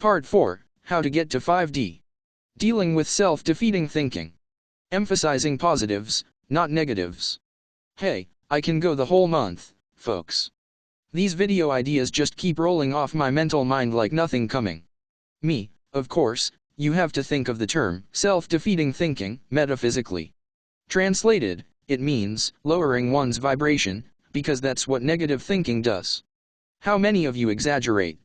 Part 4, How to Get to 5D. Dealing with Self-Defeating Thinking. Emphasizing positives, not negatives. Hey, I can go the whole month, folks. These video ideas just keep rolling off my mental mind like nothing coming. Me, of course, you have to think of the term self-defeating thinking metaphysically. Translated, it means lowering one's vibration, because that's what negative thinking does. How many of you exaggerate?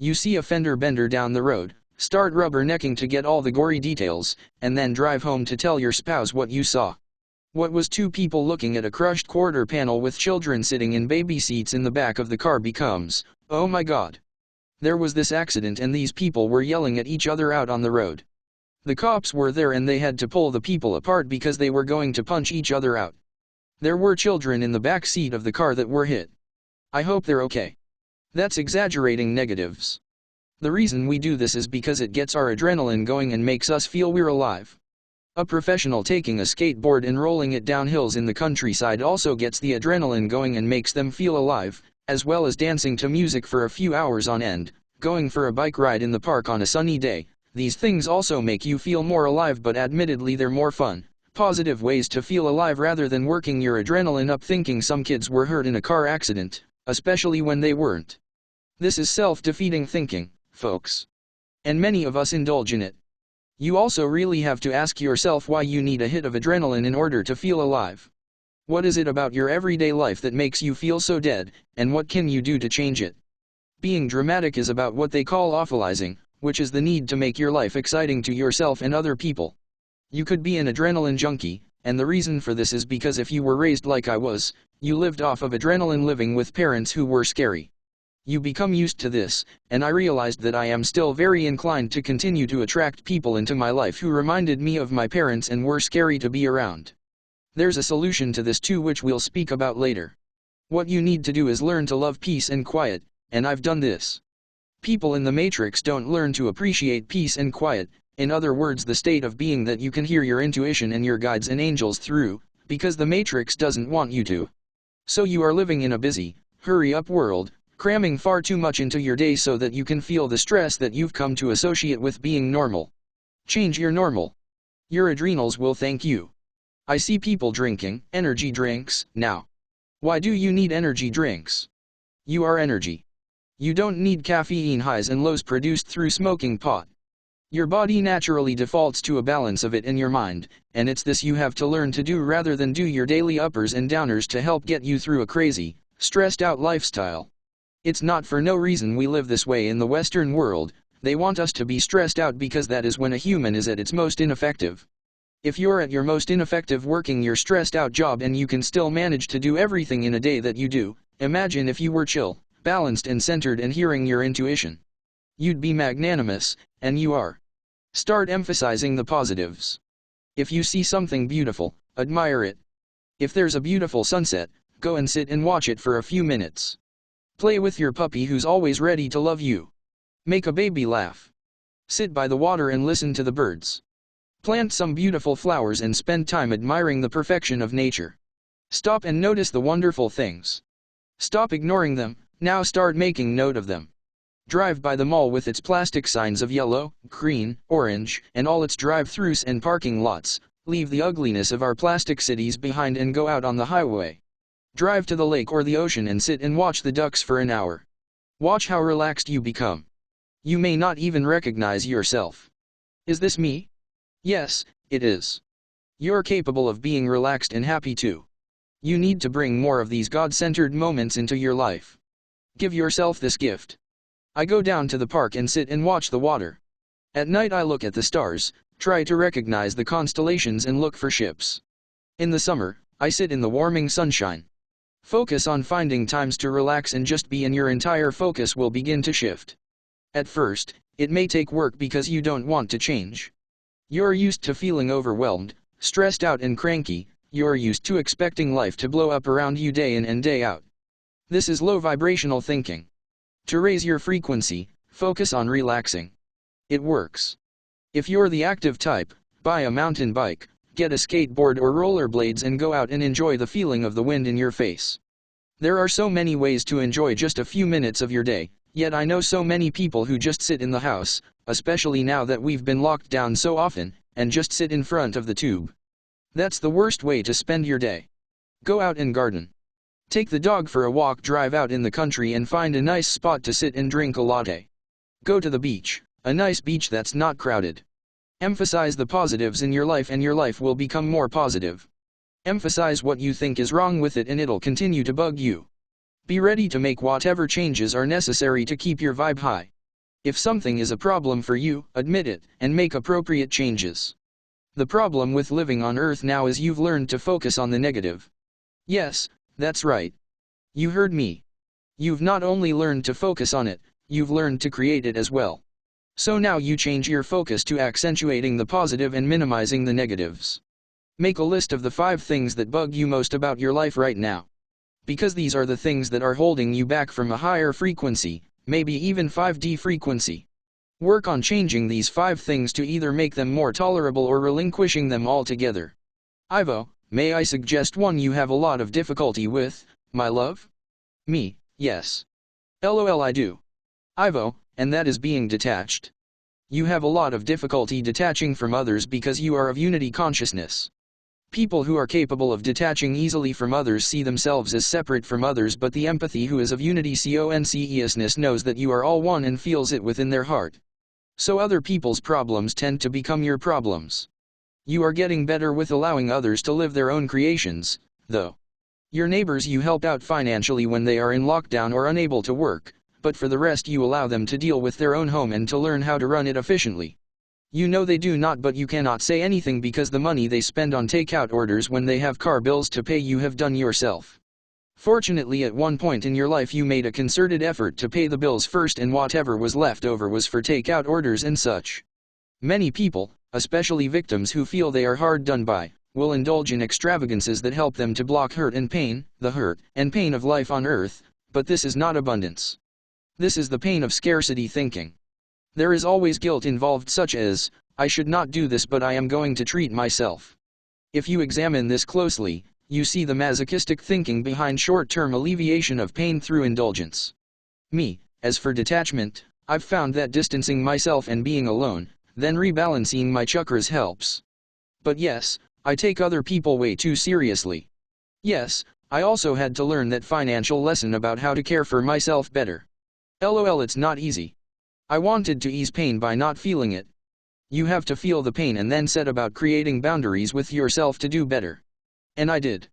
You see a fender bender down the road, start rubbernecking to get all the gory details, and then drive home to tell your spouse what you saw. What was two people looking at a crushed quarter panel with children sitting in baby seats in the back of the car becomes, oh my god. There was this accident and these people were yelling at each other out on the road. The cops were there and they had to pull the people apart because they were going to punch each other out. There were children in the back seat of the car that were hit. I hope they're okay. That's exaggerating negatives. The reason we do this is because it gets our adrenaline going and makes us feel we're alive. A professional taking a skateboard and rolling it down hills in the countryside also gets the adrenaline going and makes them feel alive, as well as dancing to music for a few hours on end, going for a bike ride in the park on a sunny day. These things also make you feel more alive, but admittedly they're more fun, positive ways to feel alive rather than working your adrenaline up thinking some kids were hurt in a car accident, especially when they weren't. This is self-defeating thinking, folks. And many of us indulge in it. You also really have to ask yourself why you need a hit of adrenaline in order to feel alive. What is it about your everyday life that makes you feel so dead, and what can you do to change it? Being dramatic is about what they call awfulizing, which is the need to make your life exciting to yourself and other people. You could be an adrenaline junkie, and the reason for this is because if you were raised like I was, you lived off of adrenaline living with parents who were scary. You become used to this, and I realized that I am still very inclined to continue to attract people into my life who reminded me of my parents and were scary to be around. There's a solution to this too, which we'll speak about later. What you need to do is learn to love peace and quiet, and I've done this. People in the Matrix don't learn to appreciate peace and quiet, in other words the state of being that you can hear your intuition and your guides and angels through, because the Matrix doesn't want you to. So you are living in a busy, hurry-up world, cramming far too much into your day so that you can feel the stress that you've come to associate with being normal. Change your normal. Your adrenals will thank you. I see people drinking energy drinks now. Why do you need energy drinks? You are energy. You don't need caffeine highs and lows produced through smoking pot. Your body naturally defaults to a balance of it in your mind, and it's this you have to learn to do rather than do your daily uppers and downers to help get you through a crazy, stressed out lifestyle. It's not for no reason we live this way in the Western world. They want us to be stressed out because that is when a human is at its most ineffective. If you're at your most ineffective working your stressed out job and you can still manage to do everything in a day that you do, imagine if you were chill, balanced and centered and hearing your intuition. You'd be magnanimous, and you are. Start emphasizing the positives. If you see something beautiful, admire it. If there's a beautiful sunset, go and sit and watch it for a few minutes. Play with your puppy who's always ready to love you. Make a baby laugh. Sit by the water and listen to the birds. Plant some beautiful flowers and spend time admiring the perfection of nature. Stop and notice the wonderful things. Stop ignoring them, now start making note of them. Drive by the mall with its plastic signs of yellow, green, orange, and all its drive-thrus and parking lots. Leave the ugliness of our plastic cities behind and go out on the highway. Drive to the lake or the ocean and sit and watch the ducks for an hour. Watch how relaxed you become. You may not even recognize yourself. Is this me? Yes, it is. You're capable of being relaxed and happy too. You need to bring more of these God-centered moments into your life. Give yourself this gift. I go down to the park and sit and watch the water. At night I look at the stars, try to recognize the constellations and look for ships. In the summer, I sit in the warming sunshine. Focus on finding times to relax and just be, and your entire focus will begin to shift. At first, it may take work because you don't want to change. You're used to feeling overwhelmed, stressed out and cranky. You're used to expecting life to blow up around you day in and day out. This is low vibrational thinking. To raise your frequency, focus on relaxing. It works. If you're the active type, buy a mountain bike, get a skateboard or rollerblades and go out and enjoy the feeling of the wind in your face. There are so many ways to enjoy just a few minutes of your day, Yet I know so many people who just sit in the house, especially now that we've been locked down so often, and just sit in front of the tube. That's the worst way to spend your day. Go out and garden. Take the dog for a walk, drive out in the country and find a nice spot to sit and drink a latte. Go to the beach, a nice beach that's not crowded. Emphasize the positives in your life and your life will become more positive. Emphasize what you think is wrong with it and it'll continue to bug you. Be ready to make whatever changes are necessary to keep your vibe high. If something is a problem for you, admit it, and make appropriate changes. The problem with living on Earth now is you've learned to focus on the negative. Yes, that's right. You heard me. You've not only learned to focus on it, you've learned to create it as well. So now you change your focus to accentuating the positive and minimizing the negatives. Make a list of the 5 things that bug you most about your life right now. Because these are the things that are holding you back from a higher frequency, maybe even 5D frequency. Work on changing these 5 things to either make them more tolerable or relinquishing them altogether. IVO, may I suggest one you have a lot of difficulty with, my love? Me, yes. LOL, I do. IVO, and that is being detached. You have a lot of difficulty detaching from others because you are of unity consciousness. People who are capable of detaching easily from others see themselves as separate from others, but the empathy who is of unity consciousness knows that you are all one and feels it within their heart. So other people's problems tend to become your problems. You are getting better with allowing others to live their own creations, though. Your neighbors you help out financially when they are in lockdown or unable to work, but for the rest you allow them to deal with their own home and to learn how to run it efficiently. You know they do not, but you cannot say anything because the money they spend on takeout orders when they have car bills to pay you have done yourself. Fortunately, at one point in your life you made a concerted effort to pay the bills first and whatever was left over was for takeout orders and such. Many people, especially victims who feel they are hard done by, will indulge in extravagances that help them to block hurt and pain, the hurt and pain of life on earth, but this is not abundance. This is the pain of scarcity thinking. There is always guilt involved, such as, I should not do this but I am going to treat myself. If you examine this closely, you see the masochistic thinking behind short-term alleviation of pain through indulgence. Me, as for detachment, I've found that distancing myself and being alone, then rebalancing my chakras helps. But yes, I take other people way too seriously. Yes, I also had to learn that financial lesson about how to care for myself better. LOL, it's not easy. I wanted to ease pain by not feeling it. You have to feel the pain and then set about creating boundaries with yourself to do better. And I did.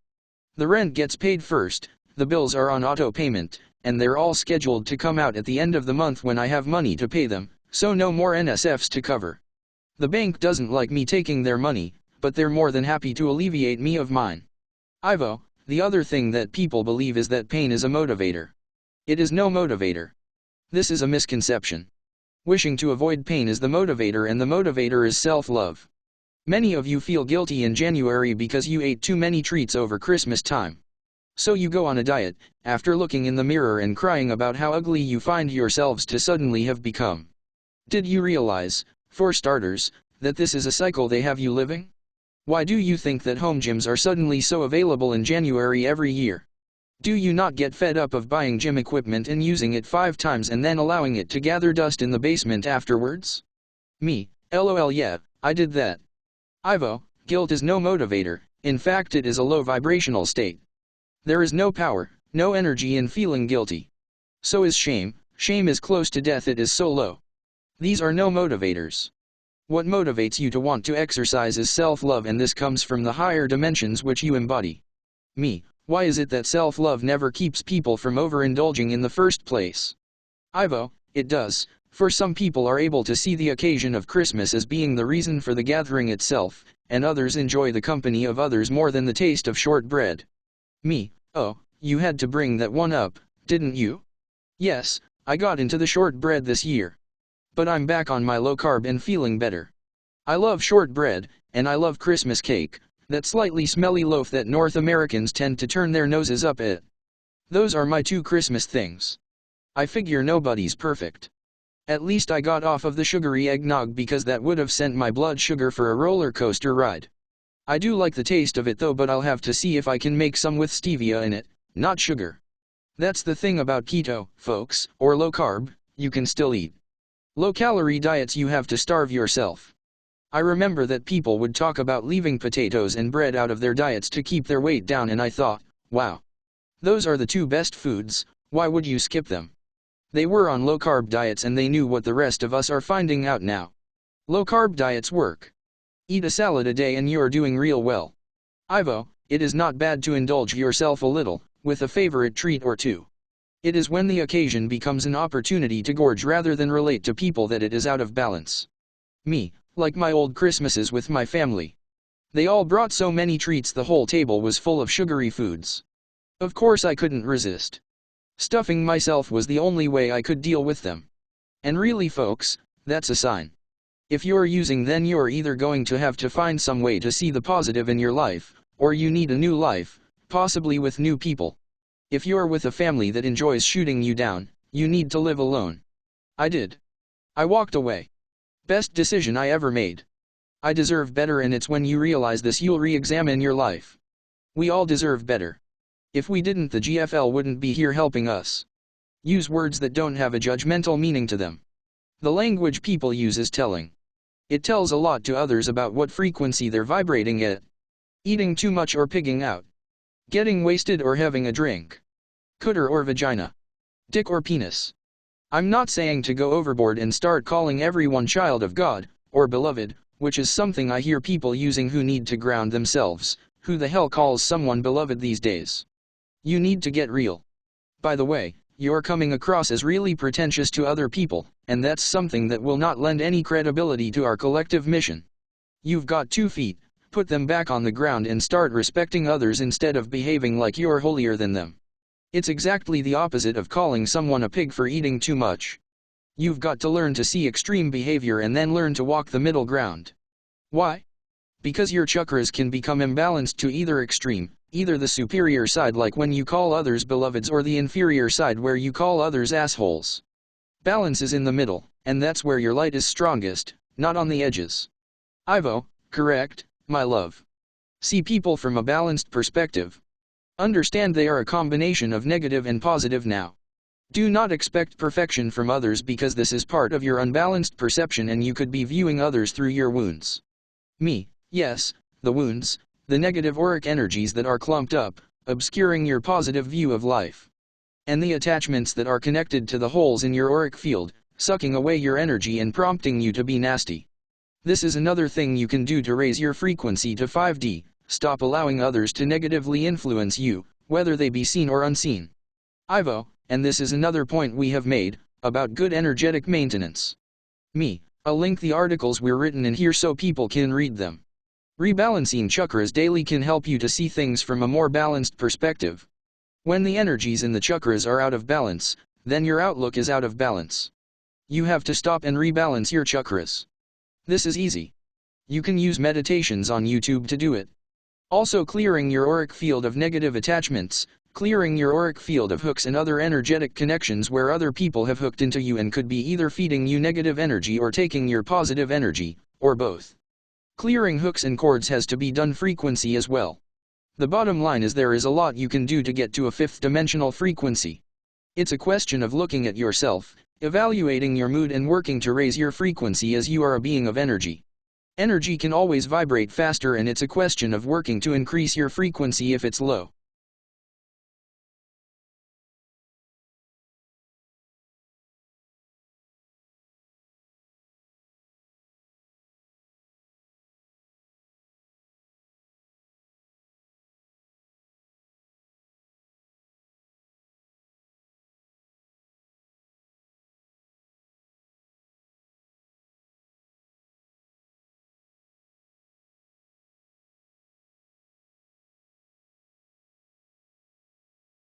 The rent gets paid first, the bills are on auto payment, and they're all scheduled to come out at the end of the month when I have money to pay them, so no more NSFs to cover. The bank doesn't like me taking their money, but they're more than happy to alleviate me of mine. IVO, the other thing that people believe is that pain is a motivator. It is no motivator. This is a misconception. Wishing to avoid pain is the motivator, and the motivator is self-love. Many of you feel guilty in January because you ate too many treats over Christmas time. So you go on a diet, after looking in the mirror and crying about how ugly you find yourselves to suddenly have become. Did you realize, for starters, that this is a cycle they have you living? Why do you think that home gyms are suddenly so available in January every year? Do you not get fed up of buying gym equipment and using it 5 times and then allowing it to gather dust in the basement afterwards? Me, LOL, yeah, I did that. IVO, guilt is no motivator, in fact it is a low vibrational state. There is no power, no energy in feeling guilty. So is shame. Shame is close to death, it is so low. These are no motivators. What motivates you to want to exercise is self-love, and this comes from the higher dimensions which you embody. Me, why is it that self-love never keeps people from overindulging in the first place? IVO, it does, for some people are able to see the occasion of Christmas as being the reason for the gathering itself, and others enjoy the company of others more than the taste of shortbread. Me, oh, you had to bring that one up, didn't you? Yes, I got into the shortbread this year. But I'm back on my low carb and feeling better. I love shortbread, and I love Christmas cake, that slightly smelly loaf that North Americans tend to turn their noses up at. Those are my 2 Christmas things. I figure nobody's perfect. At least I got off of the sugary eggnog because that would have sent my blood sugar for a roller coaster ride. I do like the taste of it though, but I'll have to see if I can make some with stevia in it, not sugar. That's the thing about keto, folks, or low carb, you can still eat. Low calorie diets you have to starve yourself. I remember that people would talk about leaving potatoes and bread out of their diets to keep their weight down, and I thought, wow. Those are the two best foods, why would you skip them? They were on low carb diets and they knew what the rest of us are finding out now. Low carb diets work. Eat a salad a day and you're doing real well. IVO, it is not bad to indulge yourself a little, with a favorite treat or two. It is when the occasion becomes an opportunity to gorge rather than relate to people that it is out of balance. Me, like my old Christmases with my family. They all brought so many treats the whole table was full of sugary foods. Of course I couldn't resist. Stuffing myself was the only way I could deal with them. And really folks, that's a sign. If you're using, then you're either going to have to find some way to see the positive in your life, or you need a new life, possibly with new people. If you're with a family that enjoys shooting you down, you need to live alone. I did. I walked away. Best decision I ever made. I deserve better, and it's when you realize this you'll re-examine your life. We all deserve better. If we didn't, the GFL wouldn't be here helping us. Use words that don't have a judgmental meaning to them. The language people use is telling. It tells a lot to others about what frequency they're vibrating at. Eating too much or pigging out. Getting wasted or having a drink. Cooter or vagina. Dick or penis. I'm not saying to go overboard and start calling everyone child of God, or beloved, which is something I hear people using who need to ground themselves. Who the hell calls someone beloved these days? You need to get real. By the way, you're coming across as really pretentious to other people, and that's something that will not lend any credibility to our collective mission. You've got 2 feet, put them back on the ground and start respecting others instead of behaving like you're holier than them. It's exactly the opposite of calling someone a pig for eating too much. You've got to learn to see extreme behavior and then learn to walk the middle ground. Why? Because your chakras can become imbalanced to either extreme, either the superior side like when you call others beloveds, or the inferior side where you call others assholes. Balance is in the middle, and that's where your light is strongest, not on the edges. IVO, correct, my love. See people from a balanced perspective. Understand they are a combination of negative and positive now. Do not expect perfection from others, because this is part of your unbalanced perception and you could be viewing others through your wounds. Yes, the wounds, the negative auric energies that are clumped up, obscuring your positive view of life. And the attachments that are connected to the holes in your auric field, sucking away your energy and prompting you to be nasty. This is another thing you can do to raise your frequency to 5D, stop allowing others to negatively influence you, whether they be seen or unseen. IVO, and this is another point we have made, about good energetic maintenance. I'll link the articles we're written in here so people can read them. Rebalancing Chakras daily can help you to see things from a more balanced perspective. When the energies in the chakras are out of balance, then your outlook is out of balance. You have to stop and rebalance your chakras. This is easy. You can use meditations on YouTube to do it. Also, clearing your auric field of negative attachments, clearing your auric field of hooks and other energetic connections where other people have hooked into you and could be either feeding you negative energy or taking your positive energy, or both. Clearing hooks and cords has to be done frequency as well. The bottom line is there is a lot you can do to get to a 5th dimensional frequency. It's a question of looking at yourself, evaluating your mood and working to raise your frequency, as you are a being of energy. Energy can always vibrate faster, and it's a question of working to increase your frequency if it's low.